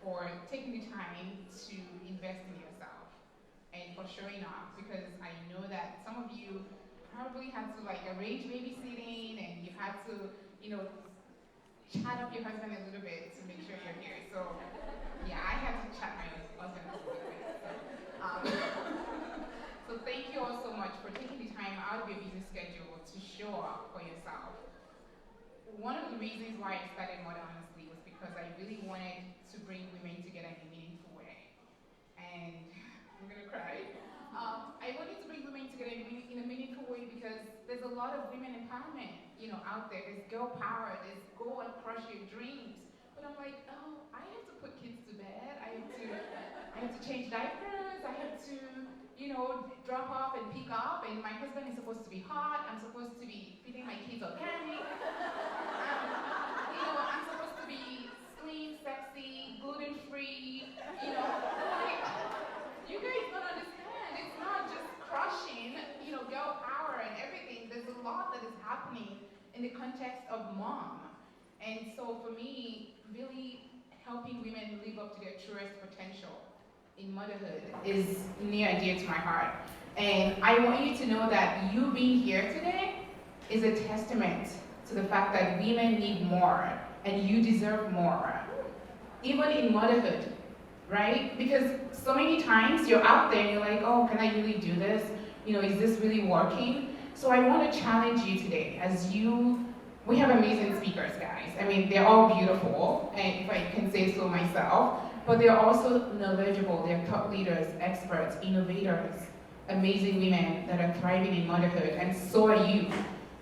for taking the time to invest in yourself and for showing up because I know that some of you probably had to like arrange babysitting and you had to, you know, chat up your husband a little bit to make sure you're here. So yeah, I had to chat my husband up a little bit. So thank you all so much for taking the time out of your busy schedule to show up for yourself. One of the reasons why I started Mother Honestly was because I really wanted to bring women together in a meaningful way. And I'm gonna cry. I wanted to bring women together in a meaningful way because there's a lot of women empowerment, out there. There's girl power. There's go and crush your dreams. But I'm like, oh, I have to put kids to bed. I have to change diapers. I have to, drop off and pick up. And my husband is supposed to be hot. I'm supposed to be feeding my kids organic. I'm supposed to be slim, sexy, gluten free. Like, you guys don't understand. It's not just crushing, girl power and everything. There's a lot that is happening in the context of mom. And so for me, really helping women live up to their truest potential in motherhood is near and dear to my heart. And I want you to know that you being here today is a testament to the fact that women need more and you deserve more, even in motherhood, right? Because so many times you're out there and you're like, oh, can I really do this? Is this really working? So I want to challenge you today we have amazing speakers, guys. I mean, they're all beautiful, and if I can say so myself, but they're also knowledgeable. They're thought leaders, experts, innovators, amazing women that are thriving in motherhood, and so are you.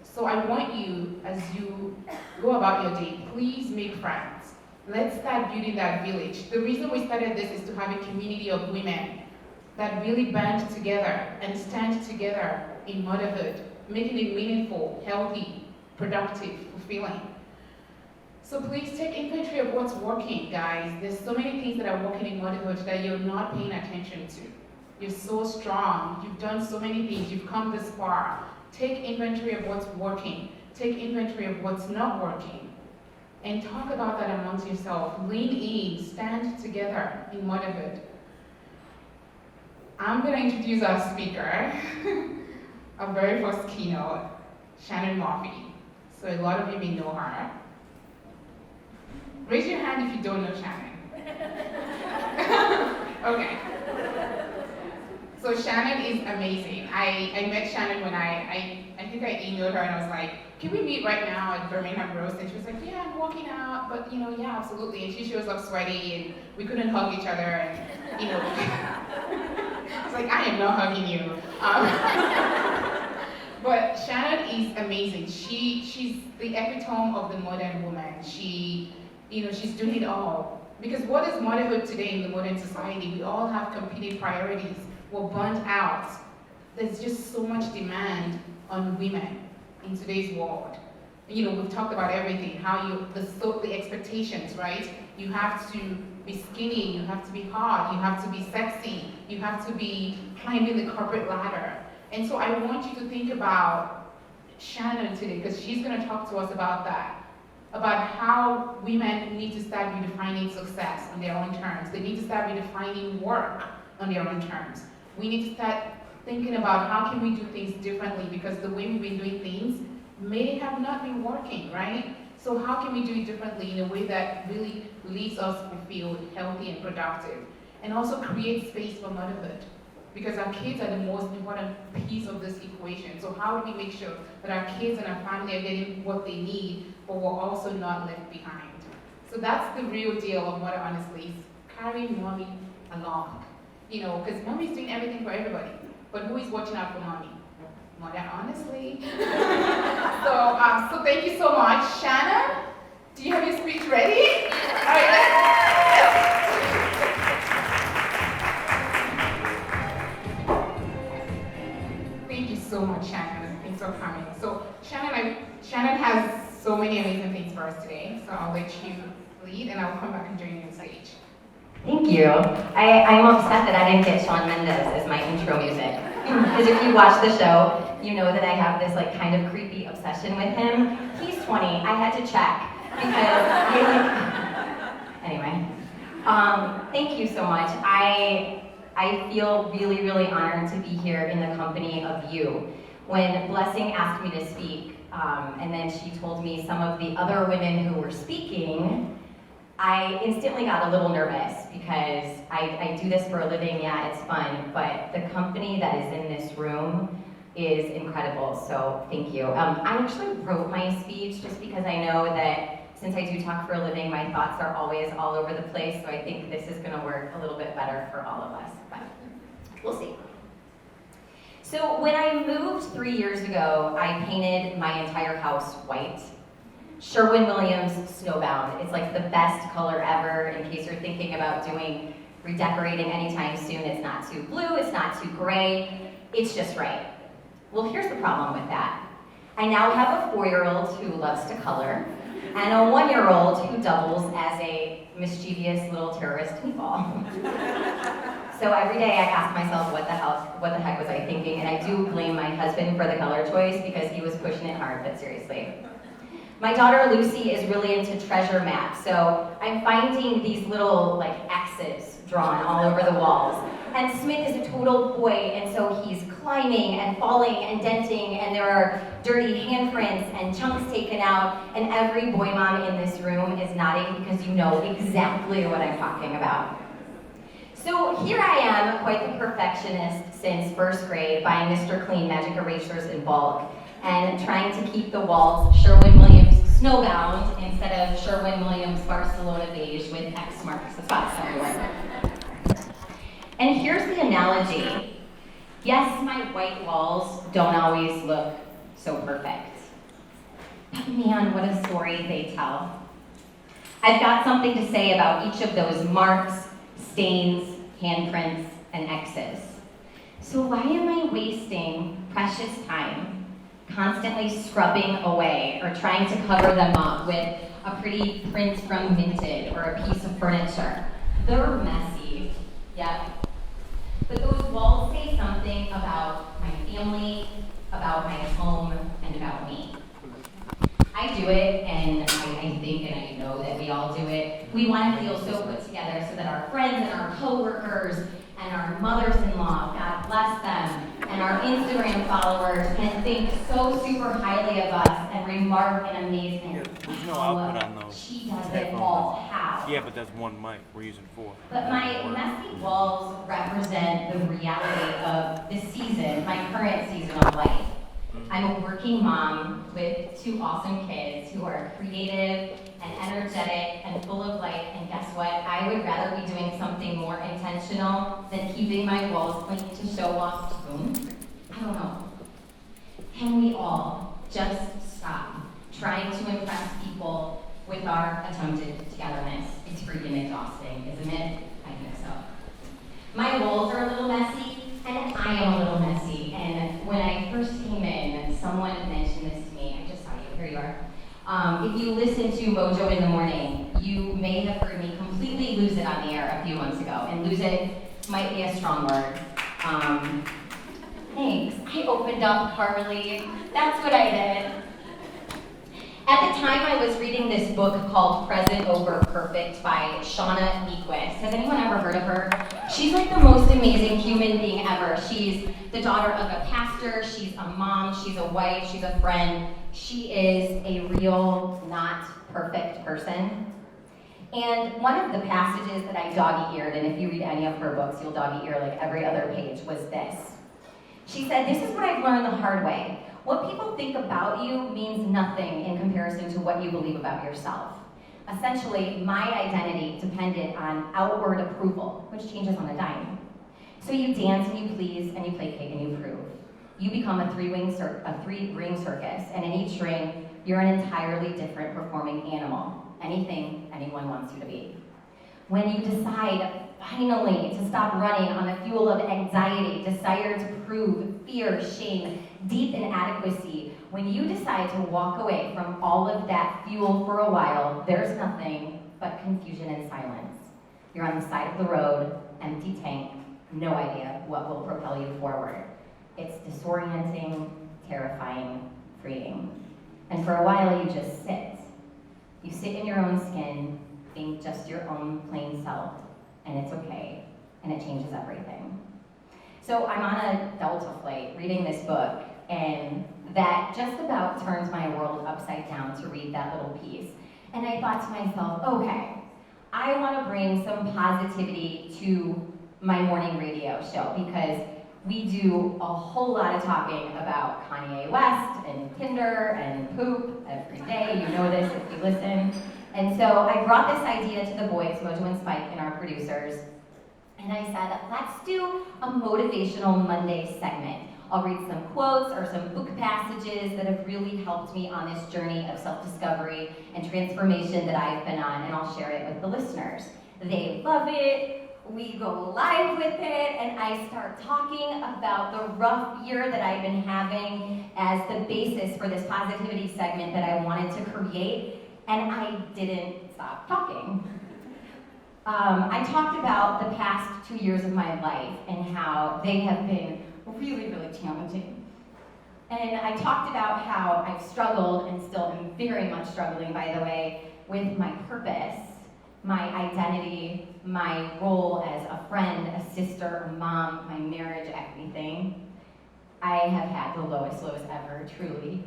So I want you, as you go about your day, please make friends. Let's start building that village. The reason we started this is to have a community of women that really band together and stand together in motherhood, making it meaningful, healthy, productive, fulfilling. So please take inventory of what's working, guys. There's so many things that are working in motherhood that you're not paying attention to. You're so strong. You've done so many things. You've come this far. Take inventory of what's working. Take inventory of what's not working. And talk about that amongst yourself. Lean in. Stand together in motherhood. I'm going to introduce our speaker, our very first keynote, Shannon Murphy. So a lot of you may know her. Raise your hand if you don't know Shannon. Okay. So Shannon is amazing. I met Shannon when I think I emailed her and I was like, can we meet right now at Birmingham Roast? And she was like, yeah, I'm walking out, but yeah, absolutely. And she shows up sweaty and we couldn't hug each other and, it's like, I am not hugging you. But Shannon is amazing. She's the epitome of the modern woman. She's doing it all. Because what is motherhood today in the modern society? We all have competing priorities. We're burnt out. There's just so much demand on women in today's world. We've talked about everything, the expectations, right? You have to be skinny, you have to be hot, you have to be sexy, you have to be climbing the corporate ladder. And so I want you to think about Shannon today, because she's going to talk to us about that, about how women need to start redefining success on their own terms. They need to start redefining work on their own terms. We need to start thinking about how can we do things differently, because the way we've been doing things may have not been working, right? So how can we do it differently in a way that really leaves us fulfilled, healthy, and productive, and also create space for motherhood? Because our kids are the most important piece of this equation. So how do we make sure that our kids and our family are getting what they need, but we're also not left behind? So that's the real deal of Mother Honestly, is carrying mommy along. Because mommy's doing everything for everybody, but who is watching out for mommy? Mother Honestly. So thank you so much. Shannon, do you have your speech ready? All right, Thank you so much, Shannon. Thanks for coming. So Shannon has so many amazing things for us today. So I'll let you lead, and I'll come back and join you on stage. Thank you. I'm upset that I didn't get Shawn Mendes as my intro music. Because if you watch the show, you know that I have this kind of creepy obsession with him. He's 20. I had to check because anyway. Thank you so much. I feel really, really honored to be here in the company of you. When Blessing asked me to speak, and then she told me some of the other women who were speaking, I instantly got a little nervous because I do this for a living, yeah, it's fun, but the company that is in this room is incredible, so thank you. I actually wrote my speech just because I know that since I do talk for a living, my thoughts are always all over the place, so I think this is gonna work a little bit better for all of us, but we'll see. So when I moved 3 years ago, I painted my entire house white. Sherwin-Williams Snowbound. It's like the best color ever in case you're thinking about doing redecorating anytime soon. It's not too blue, it's not too gray, it's just right. Well, here's the problem with that. I now have a 4-year-old who loves to color, and a 1-year-old who doubles as a mischievous little terrorist meatball. So every day I ask myself, what the heck was I thinking? And I do blame my husband for the color choice because he was pushing it hard, but seriously. My daughter Lucy is really into treasure maps, so I'm finding these little like X's drawn all over the walls. And Smith is a total boy, and so he's climbing and falling and denting, and there are dirty handprints and chunks taken out, and every boy mom in this room is nodding because you know exactly what I'm talking about. So here I am, quite the perfectionist since first grade, buying Mr. Clean magic erasers in bulk, and trying to keep the walls Sherwin-Williams Snowbound instead of Sherwin-Williams Barcelona beige with X marks the spots everywhere. And here's the analogy. Yes, my white walls don't always look so perfect, but man, what a story they tell. I've got something to say about each of those marks, stains, handprints, and X's. So why am I wasting precious time constantly scrubbing away or trying to cover them up with a pretty print from Vinted or a piece of furniture? They're messy, yep. But those walls say something about my family, about my home, and about me. I do it, and I think and I know that we all do it. We want to feel so put together so that our friends and our coworkers and our mothers-in-law, God bless them, and our Instagram followers can think so super highly of us and remark and amaze me. There's no output on those. She does it all. How? Yeah, but that's one mic. We're using 4. But my messy walls represent the reality of this season, my current season of life. I'm a working mom with 2 awesome kids who are creative and energetic and full of life, and guess what? I would rather be doing something more intentional than keeping my walls clean to show off. I don't know. Can we all just stop trying to impress people with our attempted togetherness? It's freaking exhausting, isn't it? I think so. My walls are a little messy, and I am a little messy. And when I first came in, someone mentioned this to me. I just saw you. Here you are. If you listen to Mojo in the Morning, you may have heard me completely lose it on the air a few months ago. And lose it might be a strong word. Thanks. I opened up, Carly. That's what I did. At the time, I was reading this book called Present Over Perfect by Shauna Niequist. Has anyone ever heard of her? She's like the most amazing human being ever. She's the daughter of a pastor, she's a mom, she's a wife, she's a friend. She is a real, not perfect person. And one of the passages that I dog-eared, and if you read any of her books, you'll dog-ear like every other page, was this. She said, "This is what I've learned the hard way. What people think about you means nothing in comparison to what you believe about yourself. Essentially, my identity depended on outward approval, which changes on a dime. So you dance and you please and you placate and you prove. You become a three-ring circus, and in each ring, you're an entirely different performing animal, anything anyone wants you to be. When you decide, finally, to stop running on the fuel of anxiety, desire to prove, fear, shame, deep inadequacy, when you decide to walk away from all of that fuel for a while, there's nothing but confusion and silence. You're on the side of the road, empty tank, no idea what will propel you forward. It's disorienting, terrifying, freeing. And for a while, you just sit. You sit in your own skin, think just your own plain self, and it's okay, and it changes everything. So I'm on a Delta flight reading this book, and that just about turns my world upside down to read that little piece. And I thought to myself, okay, I want to bring some positivity to my morning radio show because we do a whole lot of talking about Kanye West and Tinder and poop every day. You know this if you listen. And so I brought this idea to the boys, Mojo and Spike, and our producers. And I said, let's do a motivational Monday segment. I'll read some quotes or some book passages that have really helped me on this journey of self-discovery and transformation that I've been on, and I'll share it with the listeners. They love it, we go live with it, and I start talking about the rough year that I've been having as the basis for this positivity segment that I wanted to create, and I didn't stop talking. I talked about the past 2 years of my life and how they have been really, really challenging. And I talked about how I've struggled, and still am very much struggling, by the way, with my purpose, my identity, my role as a friend, a sister, a mom, my marriage, everything. I have had the lowest lows ever, truly.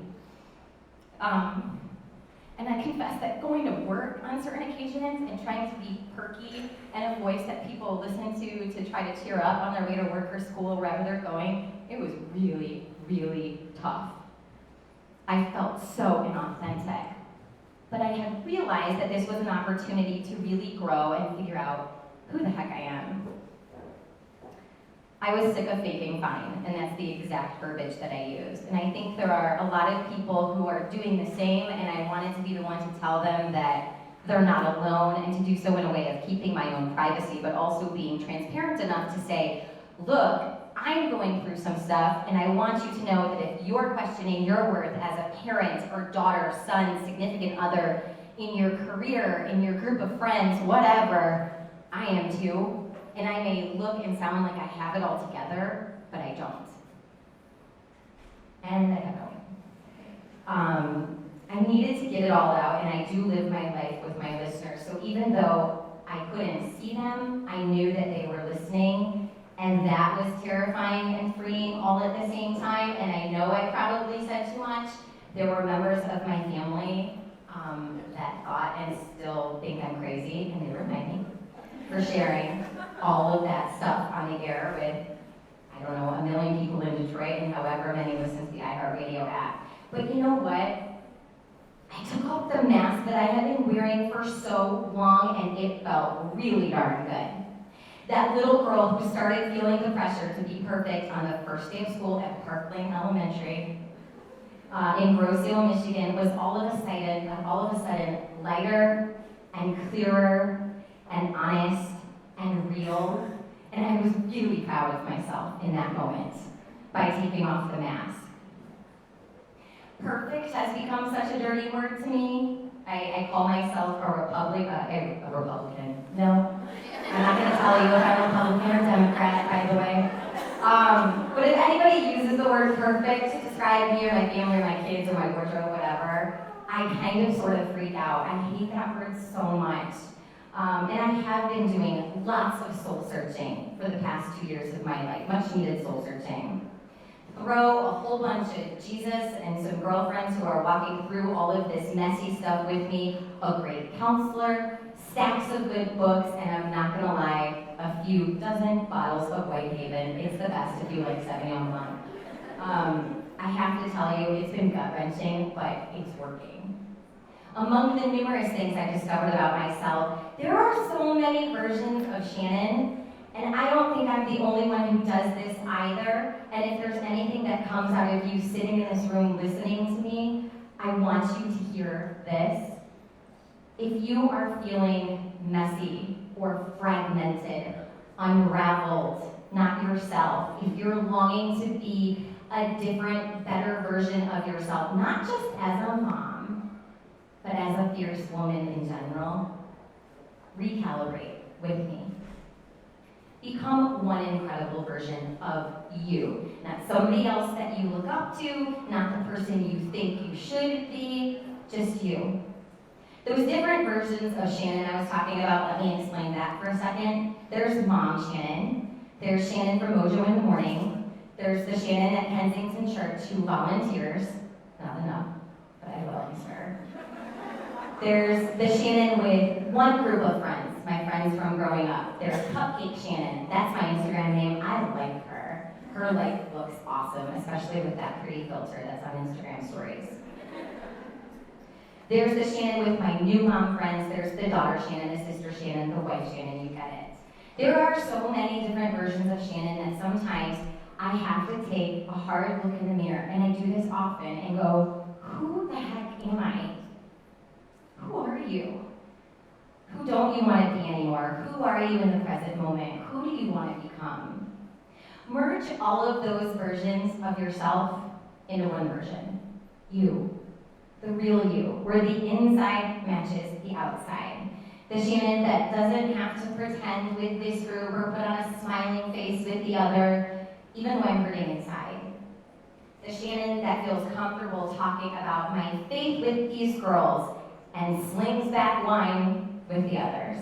And I confess that going to work on certain occasions and trying to be perky and a voice that people listen to try to cheer up on their way to work or school, wherever they're going, it was really, really tough. I felt so inauthentic. But I had realized that this was an opportunity to really grow and figure out who the heck I am. I was sick of faking fine, and that's the exact verbiage that I used. And I think there are a lot of people who are doing the same, and I wanted to be the one to tell them that they're not alone, and to do so in a way of keeping my own privacy, but also being transparent enough to say, look, I'm going through some stuff, and I want you to know that if you're questioning your worth as a parent or daughter, son, significant other, in your career, in your group of friends, whatever, I am too. And I may look and sound like I have it all together, but I don't. And I kept going. I needed to get it all out, and I do live my life with my listeners. So even though I couldn't see them, I knew that they were listening, and that was terrifying and freeing all at the same time. And I know I probably said too much. There were members of my family that thought and still think I'm crazy, and they remind me for sharing all of that stuff on the air with, I don't know, 1 million people in Detroit and however many listen to the iHeartRadio app. But you know what? I took off the mask that I had been wearing for so long, and it felt really darn good. That little girl who started feeling the pressure to be perfect on the first day of school at Park Lane Elementary in Rosedale, Michigan, was all of a sudden lighter and clearer and honest and real. And I was really proud of myself in that moment by taking off the mask. Perfect has become such a dirty word to me. I call myself a Republican. No, I'm not going to tell you if I'm a Republican or Democrat, by the way. But if anybody uses the word perfect to describe me or my family or my kids or my wardrobe, whatever, I kind of sort of freak out. I hate that word so much. And I have been doing lots of soul searching for the past 2 years of my life, much needed soul searching. Throw a whole bunch of Jesus and some girlfriends who are walking through all of this messy stuff with me, a great counselor, stacks of good books, and I'm not gonna lie, a few dozen bottles of Whitehaven. It's the best if you like Sauvignon Blanc. I have to tell you, it's been gut-wrenching, but it's working. Among the numerous things I discovered about myself, there are so many versions of Shannon, and I don't think I'm the only one who does this either. And if there's anything that comes out of you sitting in this room listening to me, I want you to hear this. If you are feeling messy or fragmented, unraveled, not yourself, if you're longing to be a different, better version of yourself, not just as a mom, but as a fierce woman in general, recalibrate with me. Become one incredible version of you. Not somebody else that you look up to, not the person you think you should be, just you. Those different versions of Shannon I was talking about, let me explain that for a second. There's Mom Shannon. There's Shannon from Mojo in the Morning. There's the Shannon at Kensington Church who volunteers. Not enough, but I will answer. There's the Shannon with one group of friends, my friends from growing up. There's Cupcake Shannon. That's my Instagram name. I like her. Her life looks awesome, especially with that pretty filter that's on Instagram stories. There's the Shannon with my new mom friends. There's the daughter Shannon, the sister Shannon, the wife Shannon, you get it. There are so many different versions of Shannon that sometimes I have to take a hard look in the mirror, and I do this often, and go, who the heck am I? Who are you? Who don't you want to be anymore? Who are you in the present moment? Who do you want to become? Merge all of those versions of yourself into one version. You. The real you, where the inside matches the outside. The Shannon that doesn't have to pretend with this group or put on a smiling face with the other, even when I'm hurting inside. The Shannon that feels comfortable talking about my faith with these girls and slings back wine with the others.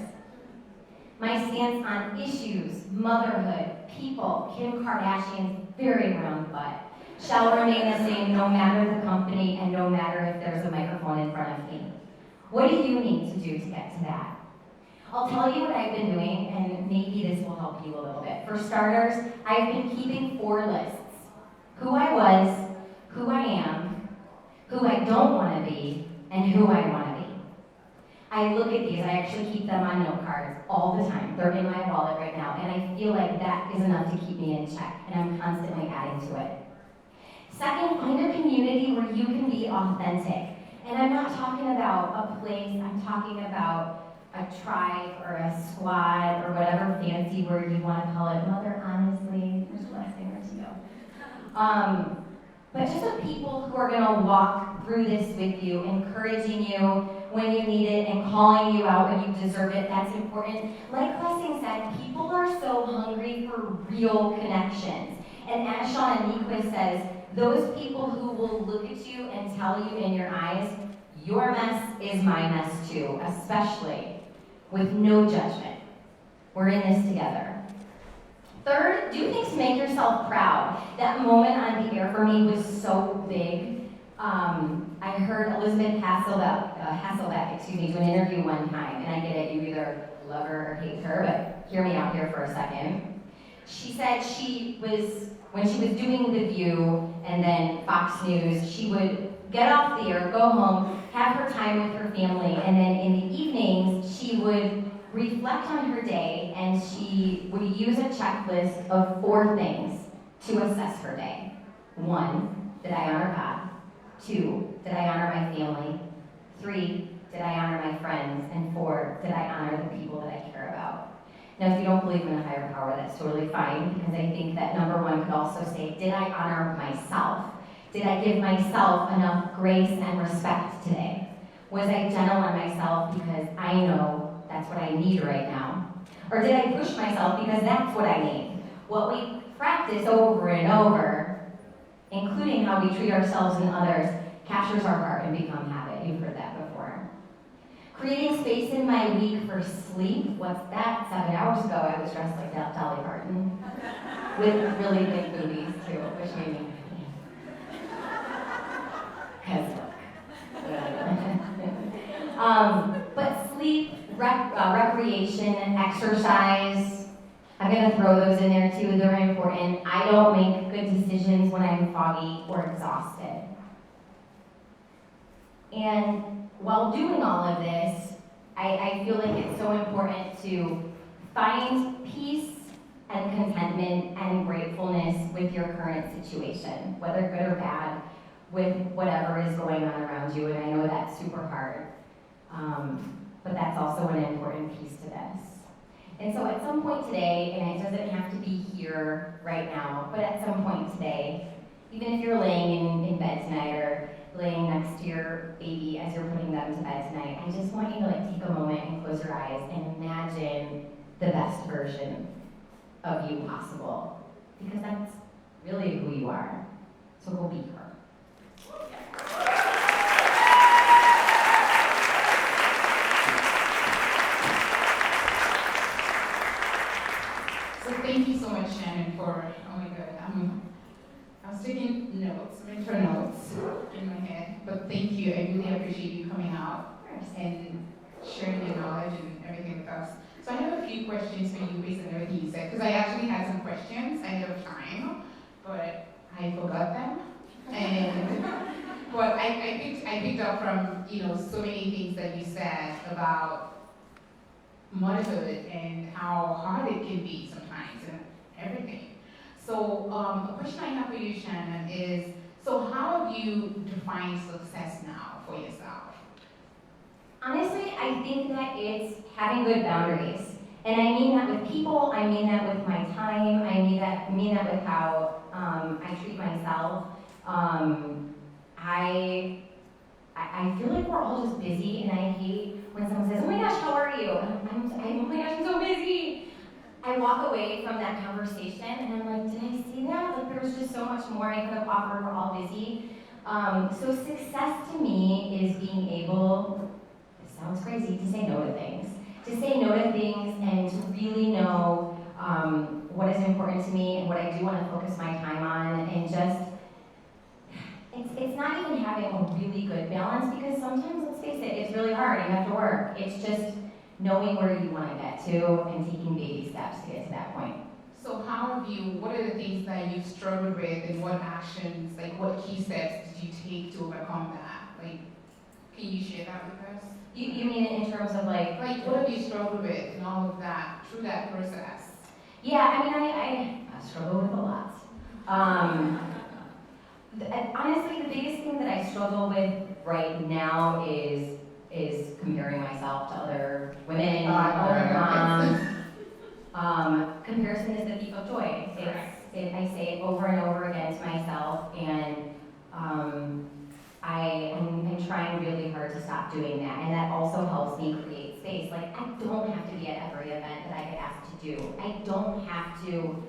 My stance on issues, motherhood, people, Kim Kardashian's very round butt, shall remain the same no matter the company and no matter if there's a microphone in front of me. What do you need to do to get to that? I'll tell you what I've been doing, and maybe this will help you a little bit. For starters, I've been keeping 4 lists. Who I was, who I am, who I don't want to be, and who I want to be. I look at these, I actually keep them on note cards all the time. They're in my wallet right now, and I feel like that is enough to keep me in check, and I'm constantly adding to it. Second, find a community where you can be authentic. And I'm not talking about a place, I'm talking about a tribe or a squad or whatever fancy word you want to call it. Mother, honestly, there's the last thing to go. But just the people who are going to walk through this with you, encouraging you when you need it and calling you out when you deserve it, that's important. Like Blessing said, people are so hungry for real connections. And as Sean Aniqua says, those people who will look at you and tell you in your eyes, your mess is my mess too, especially with no judgment. We're in this together. Third, do things to make yourself proud. That moment on the air for me was so big. I heard Elizabeth Hasselbeck, do an interview one time, and I get it, you either love her or hate her, but hear me out here for a second. She said when she was doing The View and then Fox News, she would get off the air, go home, have her time with her family, and then in the evenings, she would reflect on her day, and she would use a checklist of 4 things to assess her day. 1, did I honor God? 2, did I honor my family? 3, did I honor my friends? And 4, did I honor the people that I care about? Now, if you don't believe in a higher power, that's totally fine, because I think that number 1 could also say, did I honor myself? Did I give myself enough grace and respect today? Was I gentle on myself because I know that's what I need right now? Or did I push myself because that's what I need? What we practice over and over, including how we treat ourselves and others, captures our heart and become habit. You've heard that before. Creating space in my week for sleep. What's that? 7 hours ago, I was dressed like Dolly Parton with really big boobies too, which made me but sleep, recreation, exercise, I'm going to throw those in there too. They're important. I don't make good decisions when I'm foggy or exhausted. And while doing all of this, I feel like it's so important to find peace and contentment and gratefulness with your current situation, whether good or bad, with whatever is going on around you. And I know that's super hard. But that's also an important piece to this. And so at some point today, and it doesn't have to be here right now, but at some point today, even if you're laying in bed tonight or laying next to your baby as you're putting them to bed tonight, I just want you to take a moment and close your eyes and imagine the best version of you possible. Because that's really who you are. So go be her. So thank you so much, Shannon, for, oh my God, I was taking notes, mental notes in my head, but thank you. I really appreciate you coming out and sharing your knowledge and everything with us. So I have a few questions for you based on everything you said, because I actually had some questions ahead of time, but I forgot them. And but I picked up from so many things that you said about motherhood and how hard it can be sometimes and everything. So a question I have for you, Shannon, is so how have you defined success now for yourself? Honestly, I think that it's having good boundaries. And I mean that with people, I mean that with my time, I mean that with how I treat myself. I feel like we're all just busy, and I hate when someone says, "Oh my gosh, how are you?" Oh my gosh, I'm so busy. I walk away from that conversation, and I'm like, did I see that? Like, there was just so much more I could have offered. We're all busy. So success to me is being able, it sounds crazy, to say no to things. To say no to things and to really know what is important to me and what I do want to focus my time on, and just, it's not even having a really good balance, because sometimes, let's face it, it's really hard, you have to work. It's just knowing where you want to get to and taking baby steps to get to that point. So what are the things that you've struggled with, and what actions, like what key steps did you take to overcome that? Like, can you share that with us? You mean in terms of like what have you struggled with and all of that, through that process? Yeah, I mean, I struggle with a lot. Honestly, the biggest thing that I struggle with right now is comparing myself to other women, other moms. Comparison is the thief of joy. I say it over and over again to myself, and I'm trying really hard to stop doing that, and that also helps me create space. Like, I don't have to be at every event that I get asked to do. I don't have to,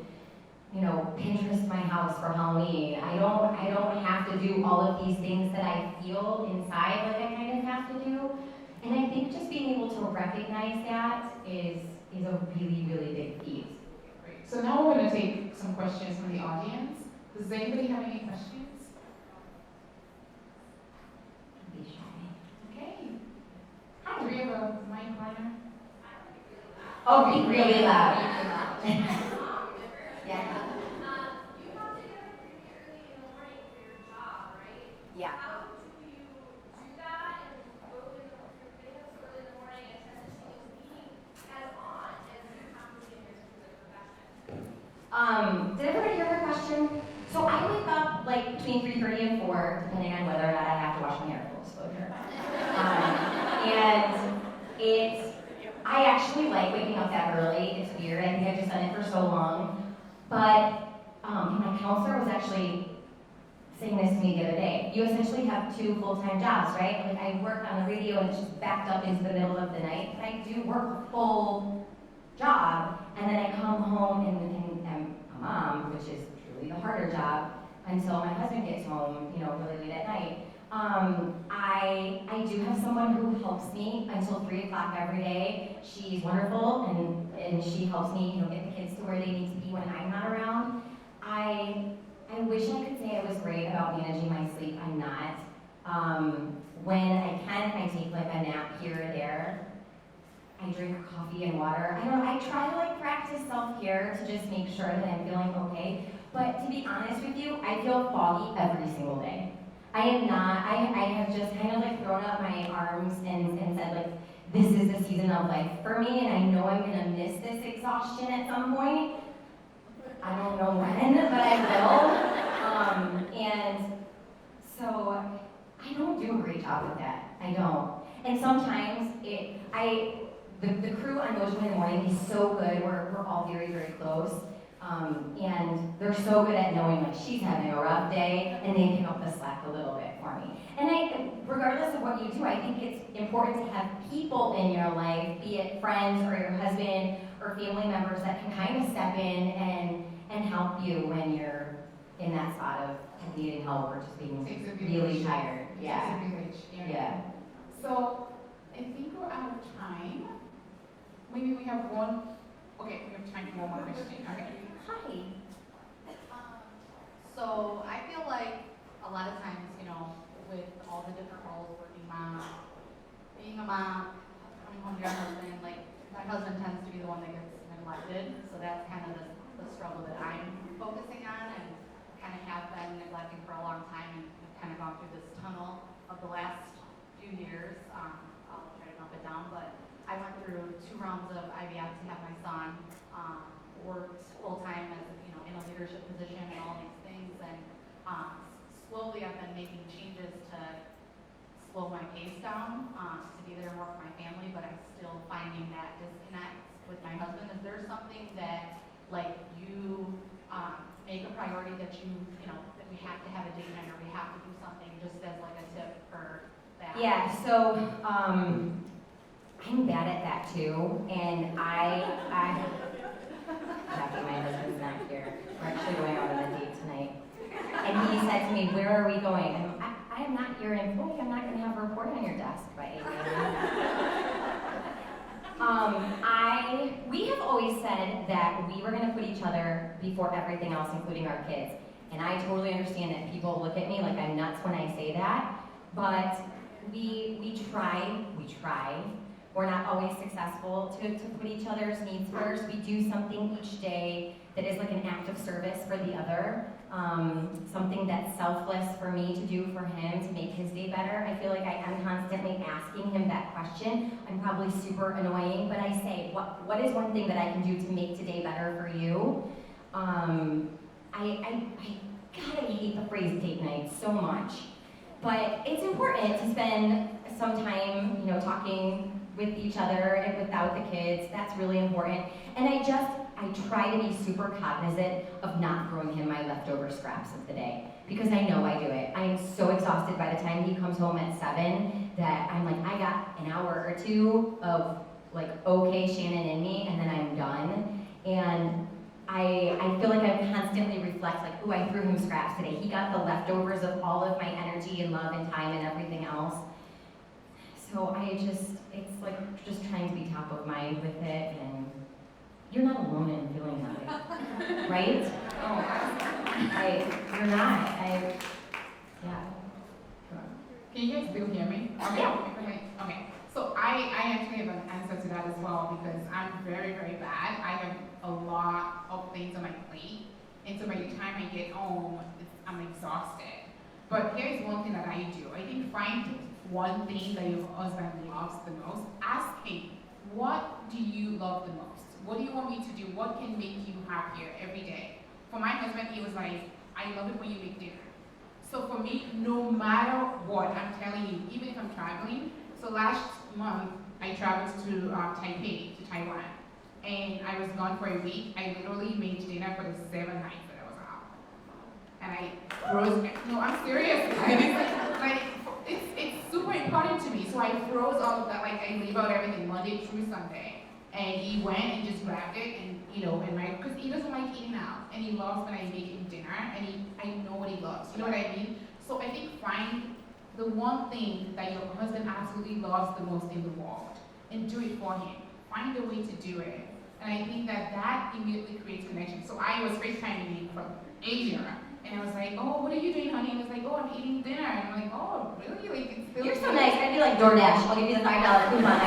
Pinterest my house for Halloween. I don't have to do all of these things that I feel inside like I kind of have to do. And I think just being able to recognize that is a really, really big feat. Great. So now we're going to take some questions from the audience. Does anybody have any questions? Be shy. Okay. Hi, do we have a mic runner? Oh, be really loud. Really loud. Yeah. You have to get up pretty early in the morning for your job, right? Yeah. How do you do that and go in the getting up so early in the morning and transitioning to being as on as you have to be in your specific profession? Did everybody hear her question? So I wake up like between 3:30 and 4, depending on whether or not I have to wash my hair, full disclosure. I actually like waking up that early. It's weird. I think I've just done it for so long. But my counselor was actually saying this to me the other day. You essentially have 2 full-time jobs, right? Like, I work on the radio and it's just backed up into the middle of the night. But I do work a full job, and then I come home and I'm a mom, which is truly the harder job, until my husband gets home, really late at night. I do have someone who helps me until 3 o'clock every day. She's wonderful, and she helps me, get the kids to where they need to be when I'm not around. I wish I could say I was great about managing my sleep. I'm not. When I can, I take like a nap here or there. I drink coffee and water. I try to practice self-care to just make sure that I'm feeling okay. But to be honest with you, I feel foggy every single day. I am not, I have just kind of thrown up my arms and said this is the season of life for me, and I know I'm gonna miss this exhaustion at some point. I don't know when, but I will. And so I don't do a great job with that. I don't. And sometimes the crew on Mojo in the Morning is so good. We're all very, very close. And they're so good at knowing she's having a rough day, and they pick up the slack a little bit for me. And regardless of what you do, I think it's important to have people in your life, be it friends or your husband or family members, that can kind of step in and help you when you're in that spot of needing help or just being really tired. Yeah. Yeah. So I think we're out of time. Maybe we have one Okay, we have time for one more question. Okay. Hi. So I feel like a lot of times, you know, with all the different roles, working mom, being a mom, coming home to your husband, like my husband tends to be the one that gets neglected. So that's kind of the struggle that I'm focusing on and kind of have been neglecting for a long time and have kind of gone through this tunnel of the last few years. I'll try to dump it down, but I went through 2 rounds of IVF to have my son. Worked full time as in a leadership position and all these things, and slowly I've been making changes to slow my pace down to be there more for my family, but I'm still finding that disconnect with my husband. Is there something that like you make a priority that that we have to have a date night or we have to do something just as like a tip for that? Yeah, so I'm bad at that too, and Jackie, my husband's not here. We're actually going out on a date tonight. And he said to me, "Where are we going?" And I am not your employee. I'm not going to have a report on your desk by 8 a.m. We have always said that we were going to put each other before everything else, including our kids. And I totally understand that people look at me like I'm nuts when I say that. But we try. We're not always successful to put each other's needs first. We do something each day that is like an act of service for the other, something that's selfless for me to do for him to make his day better. I feel like I am constantly asking him that question. I'm probably super annoying, but I say, what is one thing that I can do to make today better for you? God, I hate the phrase date night so much, but it's important to spend some time, talking with each other and without the kids. That's really important. And I try to be super cognizant of not throwing him my leftover scraps of the day, because I know I do it. I am so exhausted by the time he comes home at 7 that I'm like, I got an hour or 2 of like, okay, Shannon in me, and then I'm done. And I feel like I constantly reflect like, ooh, I threw him scraps today. He got the leftovers of all of my energy and love and time and everything else. So it's like just trying to be top of mind with it, and you're not alone in feeling that way, right? You're not. Yeah. Can you guys still hear me? Okay. Yeah. Okay. So I actually have an answer to that as well, because I'm very, very bad. I have a lot of things on my plate, and so by the time I get home, I'm exhausted. But here's one thing that I do. I think find one thing that your husband loves the most. Ask him, what do you love the most? What do you want me to do? What can make you happier every day? For my husband, he was like, I love it when you make dinner. So for me, no matter what, I'm telling you, even if I'm traveling. So last month, I traveled to Taipei, to Taiwan. And I was gone for a week. I literally made dinner for the 7 nights that I was out. And I froze, no, I'm serious. It's super important to me. So I froze all of that, like I leave out everything Monday through Sunday. And he went and just grabbed it, and because he doesn't like eating out, and he loves when I make him dinner, and I know what he loves. You know what I mean? So I think find the one thing that your husband absolutely loves the most in the world, and do it for him. Find a way to do it, and I think that immediately creates connection. So I was FaceTiming him from Asia, and I was like, "Oh, what are you doing, honey?" And he was like, "Oh, I'm eating dinner." And I'm like, "Oh, really? Like it's still." You're so nice. I'd be like DoorDash. I'll give you the $5 coupon.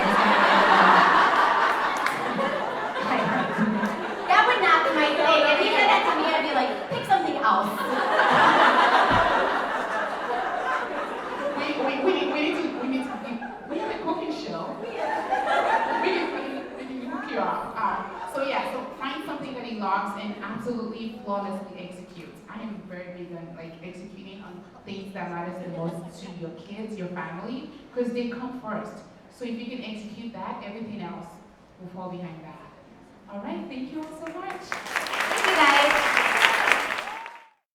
That would not be my thing. If he said that to me, I'd be like, pick something else. We have a cooking show. We can hook you up. So find something that he loves and absolutely flawlessly execute. I am very big on executing on things that matters the most to your kids, your family, because they come first. So if you can execute that, everything else will fall behind that. All right, thank you all so much. Thank you guys.